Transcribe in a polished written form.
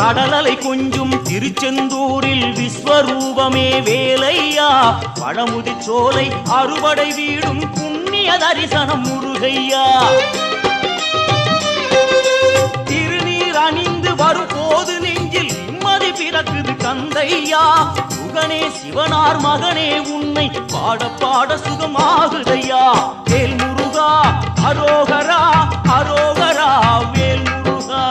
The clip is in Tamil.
கடலலை கொஞ்சும் திருச்செந்தூரில் விஸ்வரூபமே வேலையா பழமுதி சோலை அறுபடை வீடும் புண்ணிய தரிசனம் முருகையா திருநீர் அணிந்து வரும் போது நெஞ்சில் நிம்மதி பிறக்குது கந்தையா சுகனே சிவனார் மகனே உன்னை பாட பாட சுகமாகுதையா வேல் முருகா அரோகரா அரோகரா வேல் முருகா